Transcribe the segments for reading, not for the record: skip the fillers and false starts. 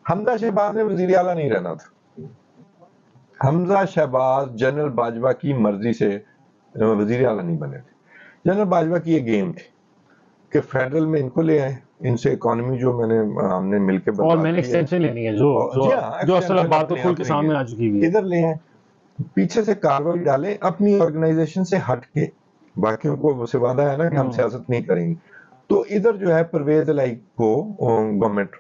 حمزہ شہباز نے وزیر اعلیٰ نہیں رہنا تھا. حمزہ شہباز جنرل باجوہ کی مرضی سے وزیر اعلیٰ نہیں بنے تھے. جنرل باجوہ کی یہ گیم تھی کہ فیڈرل میں ان کو لے آئے, ان سے اکانومی جو ہم نے مل کے اور میں نے ایکسٹینشن لینی ہے جو اصل بات تو کھل کے سامنے آ چکی ہے, ادھر لے آئے, پیچھے سے کارروائی ڈالیں اپنی آرگنائزیشن سے ہٹ کے, باقیوں کو سے وعدہ ہے نا کہ ہم سیاست نہیں کریں گے. تو ادھر جو ہے پرویز الہی کو گورنمنٹ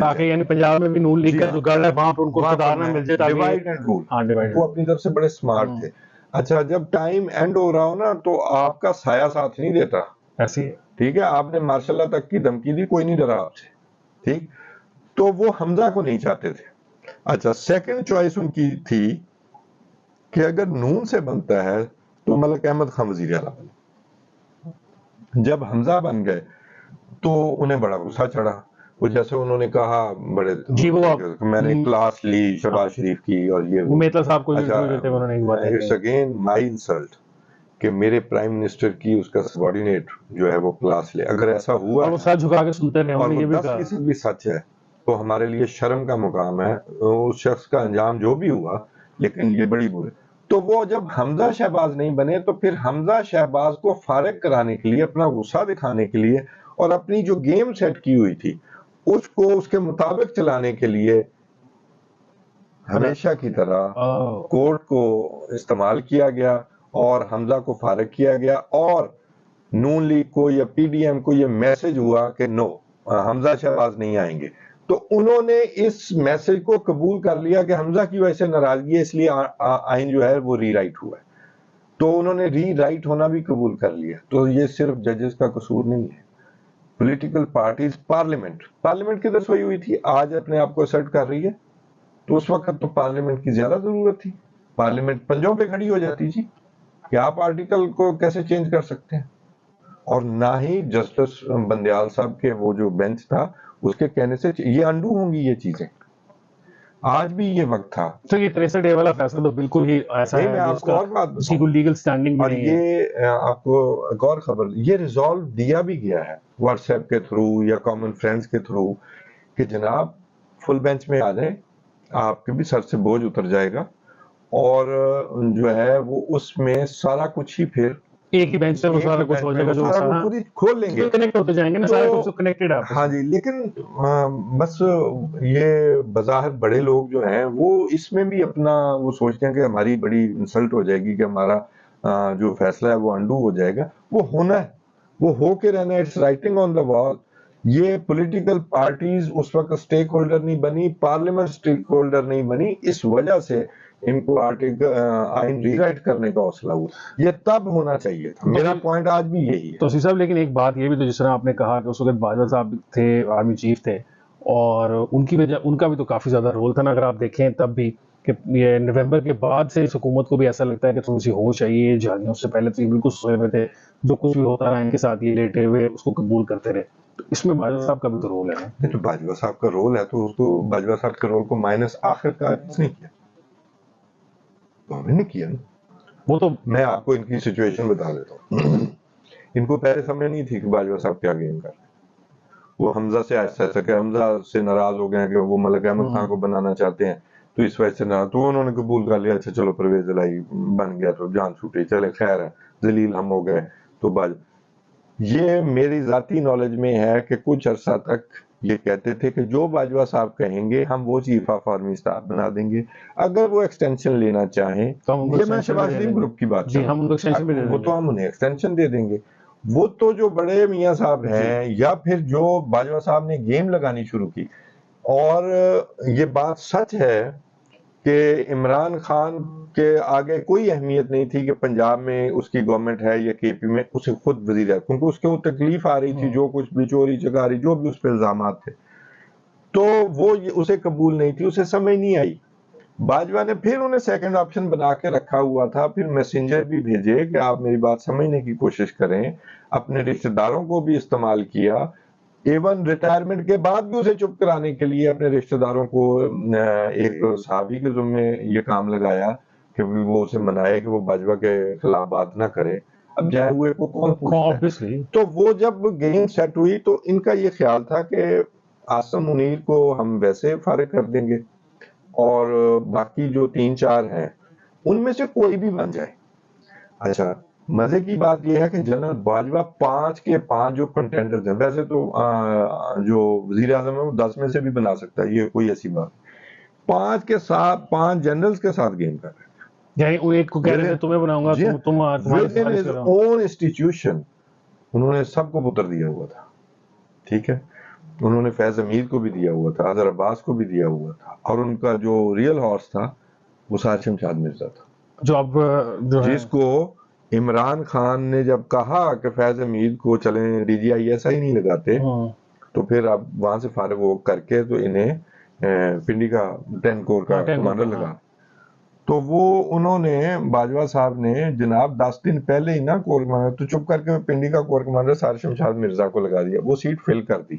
تاکہ یعنی پنجاب میں بھی نون لیگ کا جو گڑھ ہے وہاں پہ ان کو اقتدار نہ مل جائے, ڈیوائڈ اینڈ رول. وہ اپنی طرف سے بڑے سمارٹ تھے. اچھا جب ٹائم اینڈ ہو رہا ہو نا تو آپ کا سایہ ساتھ نہیں دیتا, ایسی ٹھیک ہے, آپ نے مارشاء اللہ تک کی دھمکی دی, کوئی نہیں ڈرا آپ سے, ٹھیک. تو وہ حمزہ کو نہیں چاہتے تھے. اچھا سیکنڈ چوائس ان کی تھی کہ اگر نون سے بنتا ہے تو ملک احمد خان وزیر اعلیٰ بنے. جب حمزہ بن گئے تو انہیں بڑا غصہ چڑھا. وہ جیسے انہوں نے کہا بڑے میں نے کلاس لی شہباز شریف کی اور یہ میتلا صاحب کو انٹرویو دیتے انہوں نے ایک بات اٹس اگین مائی انسلٹ کہ میرے پرائم منسٹر کی اس کا سبارڈینیٹ جو ہے وہ کلاس لے. اگر ایسا ہوا وہ سچ جھکا کے سنتے رہے, اور وہ 10% بھی سچ ہے تو ہمارے لیے شرم کا مقام ہے. اس شخص کا انجام جو بھی ہوا لیکن یہ بڑی بری. تو وہ جب حمزہ شہباز نہیں بنے تو پھر حمزہ شہباز کو فارغ کرانے کے لیے, اپنا غصہ دکھانے کے لیے اور اپنی جو گیم سیٹ کی ہوئی تھی اس کو اس کے مطابق چلانے کے لیے ہمیشہ کی طرح کورٹ کو استعمال کیا گیا اور حمزہ کو فارغ کیا گیا. اور نون لیگ کو یا پی ڈی ایم کو یہ میسج ہوا کہ نو, حمزہ شہباز نہیں آئیں گے. تو انہوں نے اس میسج کو قبول کر لیا کہ حمزہ کی وجہ سے ناراضگی ہے, اس لیے آئین جو ہے وہ ری رائٹ ہوا ہے. تو انہوں نے ری رائٹ ہونا بھی قبول کر لیا. تو یہ صرف ججز کا قصور نہیں ہے, پولیٹیکل پارٹیز, پارلیمنٹ کدھر سوئی ہوئی تھی, آج اپنے آپ کو اسرٹ کر رہی ہے. تو اس وقت تو پارلیمنٹ کی زیادہ ضرورت تھی. پارلیمنٹ پنجوں پہ کھڑی ہو جاتی جی کہ آپ آرٹیکل کو کیسے چینج کر سکتے ہیں. اور نہ ہی جسٹس بندیال صاحب کے وہ جو بینچ تھا اس کے کہنے سے یہ انڈو ہوں گی یہ چیزیں. آج بھی یہ وقت تھا. تو یہ 63 ڈے والا فیصلہ تو بالکل ہی ایسا ہے آپ کو اور بات اس کی کوئی لیگل سٹینڈنگ اور یہ آپ کو ایک اور خبر, یہ ریزالو دیا بھی گیا ہے واٹس ایپ کے تھرو یا کامن فرینڈز کے تھرو کہ جناب فل بینچ میں آ جائیں, آپ کے بھی سر سے بوجھ اتر جائے گا. اور جو ہے وہ اس میں سارا کچھ ہی پھر ایک ہی بینچ سے وہ سارا کچھ ہو جائے گا, جو خود ہی کھول لیں گے, کنیکٹ ہوتے جائیں گے نا, سارے کچھ کنیکٹڈ ہے. ہاں جی. لیکن بس یہ بظاہر بڑے لوگ جو ہیں وہ اس میں بھی اپنا وہ سوچتے ہیں کہ ہماری بڑی انسلٹ ہو جائے گی کہ ہمارا جو فیصلہ ہے وہ انڈو ہو جائے گا. وہ ہونا ہے, وہ ہو کے رہنا ہے, اٹس رائٹنگ آن دا وال. یہ پولیٹیکل پارٹیز اس وقت سٹیک ہولڈر نہیں بنی, پارلیمنٹ سٹیک ہولڈر نہیں بنی, اس وجہ سے ان کو آئین ری رائٹ کرنے کا حوصلہ ہوا. یہ تب ہونا چاہیے تھا. میرا پوائنٹ آج بھی یہی ہے. تو سی صاحب لیکن ایک بات یہ بھی تو, جس طرح آپ نے کہا کہ اس وقت باجوہ صاحب تھے, آرمی چیف تھے, اور ان کی وجہ ان کا بھی تو کافی زیادہ رول تھا نا. اگر آپ دیکھیں تب بھی کہ یہ نومبر کے بعد سے اس حکومت کو بھی ایسا لگتا ہے کہ تھوڑی سی ہوش چاہیے. جہادیوں سے پہلے تو یہ بالکل سوئے ہوئے تھے, جو کچھ بھی ہوتا رہا ان کے ساتھ یہ لیٹے ہوئے اس کو قبول کرتے رہے. تو اس میں باجوہ صاحب کا بھی تو رول ہے نا. تو باجوہ صاحب کا رول ہے تو اس کو باجوہ صاحب کے رول کو مائنس آخر کا کس نے کیا؟ تو ہم نے کیا. وہ تو میں آپ کو ان کی سچویشن بتا دیتا ہوں. ان کو پہلے سمجھ نہیں تھی کہ باجوہ صاحب کیا گیم کر رہے ہیں. وہ حمزہ سے ایسا کہ حمزہ سے ناراض ہو گئے ہیں کہ وہ ملک احمد خان کو بنانا چاہتے ہیں, تو اس وجہ سے ناراض. تو انہوں نے قبول کر لیا, اچھا چلو پرویز الہی بن گیا تو جان چھوٹی, چلے خیر ہے, ذلیل ہم ہو گئے. تو یہ میری ذاتی نالج میں ہے کہ کچھ عرصہ تک یہ کہتے تھے کہ جو باجوہ صاحب کہیں گے ہم وہ چیف آف آرمی اسٹاف بنا دیں گے. اگر وہ ایکسٹینشن لینا چاہیں, یہ میں شہباز شریف گروپ کی بات جی, ہم ان کو ایکسٹینشن بھی دے دیں گے, وہ تو ہم انہیں ایکسٹینشن دے دیں گے. وہ تو جو بڑے میاں صاحب ہیں یا پھر جو باجوہ صاحب نے گیم لگانی شروع کی. اور یہ بات سچ ہے کہ عمران خان کے آگے کوئی اہمیت نہیں تھی کہ پنجاب میں اس کی گورنمنٹ ہے یا کے پی میں, اسے خود وزیر ہے, کیونکہ اس کو تکلیف آ رہی تھی جو کچھ بھی چوری چکاری جو بھی اس پہ الزامات تھے, تو وہ اسے قبول نہیں تھی, اسے سمجھ نہیں آئی. باجوہ نے پھر انہیں سیکنڈ آپشن بنا کے رکھا ہوا تھا, پھر میسنجر بھی بھیجے کہ آپ میری بات سمجھنے کی کوشش کریں. اپنے رشتہ داروں کو بھی استعمال کیا, ایون ریٹائرمنٹ کے بعد بھی اسے چپ کرانے کے لیے اپنے رشتہ داروں کو ایک صحابی کے ذمے یہ کام لگایا کہ وہ اسے منائے کہ وہ باجوہ کے خلاف بات نہ کرے. اب جائے ہوئے کو کون پوچھتا ہے. تو وہ جب گیم سیٹ ہوئی تو ان کا یہ خیال تھا کہ آصم منیر کو ہم ویسے فارغ کر دیں گے، اور باقی جو 3-4 ہیں ان میں سے کوئی بھی بن جائے۔ اچھا، مزے کی بات یہ ہے کہ جنرل باجوہ 5 کے 5 جو کنٹینڈرز ہیں، ویسے تو جو وزیر اعظم ہے وہ 10 میں سے بھی بنا سکتا ہے، یہ کوئی ایسی بات، 5 کے ساتھ 5 جنرلز کے ساتھ گیم کر رہے ہیں۔ یعنی وہ ایک کو کہہ رہے تھے تمہیں بناؤں گا، جی ہاں، تمہاری within سفارش his کر رہا ہوں۔ own institution انہوں نے سب کو پتر دیا ہوا تھا، ٹھیک ہے، انہوں نے فیض امیر کو بھی دیا ہوا تھا، اظہر عباس کو بھی دیا ہوا تھا، اور ان کا جو ریئل ہارس تھا وہ سار شمشاد مرزا تھا، جو اب جو ہے جس کو عمران خان نے جب کہا کہ فیض امیر کو چلیں D G I S I نہیں لگاتے، تو پھر اب وہاں سے فارغ ہو کر کے تو انہیں پنڈی کا 10 کور کا کمانڈر لگا، تو وہ انہوں نے باجوہ صاحب نے جناب 10 دن پہلے ہی نا کور کمانڈر، تو چپ کر کے پنڈی کا کور کمانڈر سار شمشاد مرزا کو لگا دیا، وہ سیٹ فل کر دی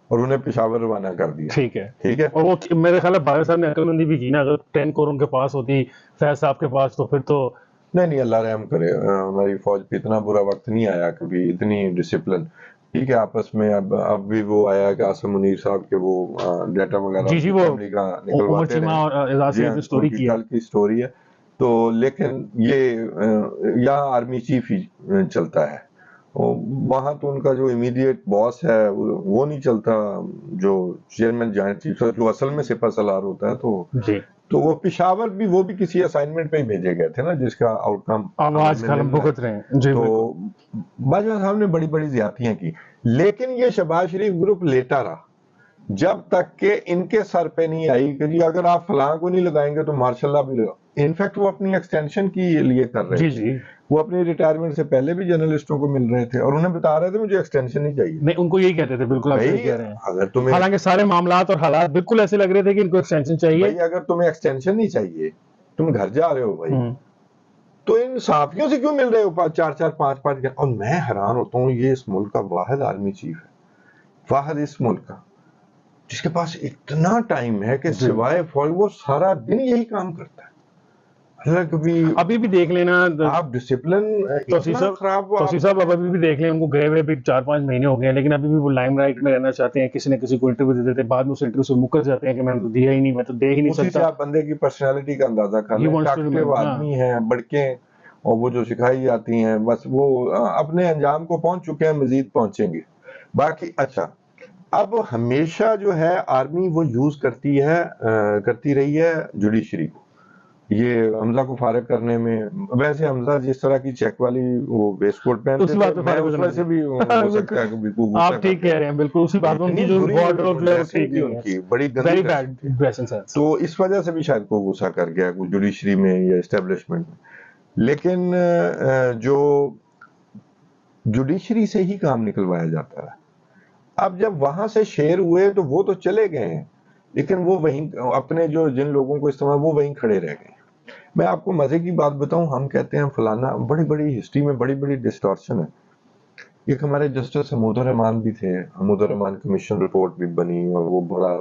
اور انہیں پشاور روانہ کر دیا، ٹھیک ہے، ٹھیک ہے۔ اور وہ میرے خیال ہے باجوہ صاحب نے عقل مندی بھی کی نا، اگر 10 کور ان کے پاس ہوتی فیض صاحب کے پاس تو پھر تو نہیں اللہ رحم کرے، ہماری فوج پہ اتنا برا وقت نہیں آیا کبھی، اتنی ڈسپلن، ٹھیک ہے، آپس میں اب بھی وہ آیا کہ آصم منیر صاحب کے وہ ڈیٹا وغیرہ جی وہ فیملی کا عمر نکلواتے چیمہ اور اعزاز جی سے ہاں، سٹوری ان کی کی ہے۔ کل کی سٹوری ہے، تو لیکن یہ یہاں آرمی چیف ہی چلتا ہے، وہاں تو ان کا جو امیڈیٹ باس ہے وہ نہیں چلتا، جو چیئرمین جوائنٹ چیف جو اصل میں سپہ سالار ہوتا ہے، جی تو وہ پشاور بھی وہ بھی کسی اسائنمنٹ پہ ہی بھیجے گئے تھے نا، جس کا آؤٹ کم آواز کا ہم بھگت رہے ہیں، جی تو بالکل۔ باجوہ صاحب نے بڑی بڑی زیادتیاں کی، لیکن یہ شہباز شریف گروپ لیتا رہا جب تک کہ ان کے سر پہ نہیں آئی کہ جی اگر آپ فلاں کو نہیں لگائیں گے تو ماشاء اللہ بھی لگا۔ انفیکٹ وہ اپنی ایکسٹینشن کی لیے کر رہے جی تھے، جی، وہ اپنی ریٹائرمنٹ سے پہلے بھی جرنلسٹوں کو مل رہے تھے اور انہیں بتا رہے تھے مجھے ایکسٹینشن نہیں چاہیے۔ نہیں ان کو یہی کہتے تھے، بالکل آپ صحیح بھائی کہہ رہے ہیں، اگر تمہیں حالانکہ سارے معاملات اور حالات بالکل ایسے لگ رہے تھے کہ ان کو ایکسٹینشن چاہیے۔ بھائی اگر تمہیں ایکسٹینشن نہیں چاہیے، تم گھر جا رہے ہو بھائی، تو ان صحافیوں سے کیوں مل رہے ہو 4-4 5-5؟ اور میں حیران ہوتا ہوں، یہ اس ملک کا واحد آرمی چیف ہے، واحد اس ملک کا جس کے پاس اتنا ٹائم ہے کہ سوائے فوج وہ سارا دن یہی کام کرتا ہے۔ اللہ کبھی ابھی بھی دیکھ لینا آپ ڈسپلن اتنا خراب توسیع صاحب، اب ابھی بھی دیکھ لیں، ان کو گئے ہوئے بھی 4-5 مہینے ہو گئے ہیں، لیکن ابھی بھی وہ لائم لائٹ میں رہنا چاہتے ہیں، کسی نہ کسی کو انٹرویو دے دیتے ہیں، بعد میں اس انٹرویو سے مکر جاتے ہیں کہ میں نے تو دیا ہی نہیں، میں تو دے ہی نہیں اسی سے سکتا۔ آپ بندے کی پرسنالٹی کا اندازہ کر He لیں، wants to ٹاکٹیو remain، آدمی ہیں، بڑکیں، اور وہ جو سکھائی جاتی ہیں بس وہ اپنے انجام کو پہنچ چکے ہیں، مزید پہنچیں گے۔ باقی اچھا، اب ہمیشہ جو ہے آرمی وہ یوز کرتی رہی ہے جوڈیشری کو، یہ حمزہ کو فارغ کرنے میں، ویسے حمزہ جس طرح کی چیک والی وہ ویسٹ کوٹ پہنتے اسی بات تھے، پہ میں فارغ اس ہونا وجہ سے بھی ہو سکتا ہے کہ بالکل غصہ آپ ٹھیک کہہ رہے ہیں، بالکل اسی بات میں ان کی جو بارڈر اور جو ہے وہ ٹھیک نہیں ان ہے، کی بڑی گندی ویری ڈریسنگ بیڈ تھی، ڈریسنگ سینس۔ تو اس وجہ سے بھی شاید کو غصہ کر گیا جوڈیشری میں یا اسٹیبلشمنٹ میں، لیکن جو جوڈیشری سے ہی کام نکلوایا جاتا ہے، اب جب وہاں سے شیر ہوئے تو وہ تو چلے گئے ہیں، لیکن وہ وہیں اپنے جو جن لوگوں کو استعمال وہ وہیں کھڑے رہ گئے۔ میں آپ کو مزے کی بات بتاؤں، ہم کہتے ہیں فلانا، بڑی بڑی ہسٹری میں بڑی بڑی ڈسٹورشن ہے۔ ایک ہمارے جسٹس حمود الرحمان بھی تھے، حمود الرحمان کمیشن رپورٹ بھی بنی اور وہ بڑا،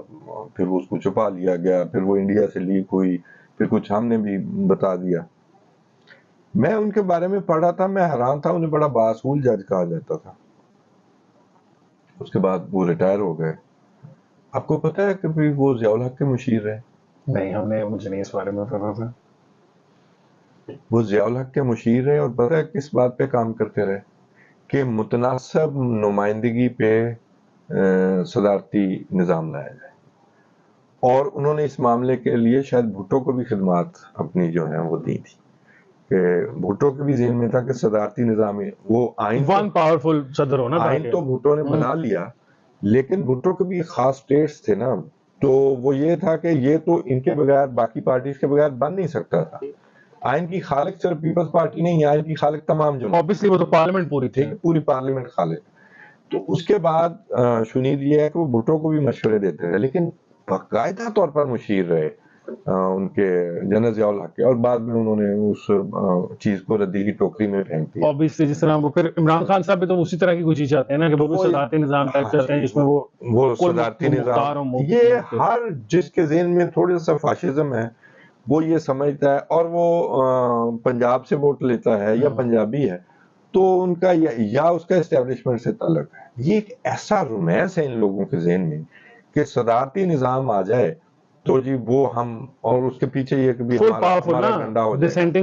پھر اس کو چھپا لیا گیا، پھر وہ انڈیا سے لیک ہوئی، پھر کچھ ہم نے بھی بتا دیا۔ میں ان کے بارے میں پڑھا تھا، میں حیران تھا، انہیں بڑا باصول جج کہا جاتا تھا، اس کے بعد وہ ریٹائر ہو گئے۔ آپ کو پتہ ہے کہ وہ ضیاء الحق کے مشیر رہے؟ نہیں مجھے نہیں اس بارے میں پتا تھا۔ وہ ضیاء الحق کے مشیر رہے، اور پتہ ہے کس بات پہ کام کرتے رہے؟ کہ متناسب نمائندگی پہ صدارتی نظام لایا جائے، اور انہوں نے اس معاملے کے لیے شاید بھٹو کو بھی خدمات اپنی جو ہیں وہ دی تھی، کہ بھٹو کے بھی ذہن میں تھا کہ صدارتی نظام وہ ون پاورفل صدر ہو نا، آئین تو بھٹو نے بنا لیا، لیکن بھٹو کے بھی خاص ٹیسٹ تھے نا، تو وہ یہ تھا کہ یہ تو ان کے بغیر، باقی پارٹیز کے بغیر بن نہیں سکتا تھا۔ آئین کی خالق صرف پیپلز پارٹی نہیں، آئین کی خالق تمام جمہوریت، اوبیسلی وہ تو پارلیمنٹ پوری تھی، پوری پارلیمنٹ خالق۔ تو اس کے بعد شنید یہ ہے کہ وہ بھٹو کو بھی مشورے دیتے رہے، لیکن باقاعدہ طور پر مشیر رہے ان کے جنرل ضیاء الحق کے، اور بعد میں انہوں نے اس چیز کو ردی کی ٹوکری میں پھینک دیا۔ اوبیسلی جس طرح وہ پھر عمران خان صاحب بھی تو اسی طرح کی کوئی چیز چاہتے ہیں نا، کہ وہ بھی صدارتی نظام ٹائپ چاہتے ہیں جس میں وہ صدارتی نظام، یہ ہر جس کے ذہن میں تھوڑا سا فاشزم ہے وہ یہ سمجھتا ہے، اور وہ پنجاب سے ووٹ لیتا ہے یا پنجابی ہے، تو ان کا یا اس کا اسٹیبلشمنٹ سے تعلق ہے. یہ ایک ایسا رومانس ہے ان لوگوں کے ذہن میں کہ صدارتی نظام آ جائے تو جی وہ ہم، اور اس کے پیچھے یہ کہ بھی فل پاورفل ہمارا نا ڈنڈا ہو جائے. ڈسینٹنگ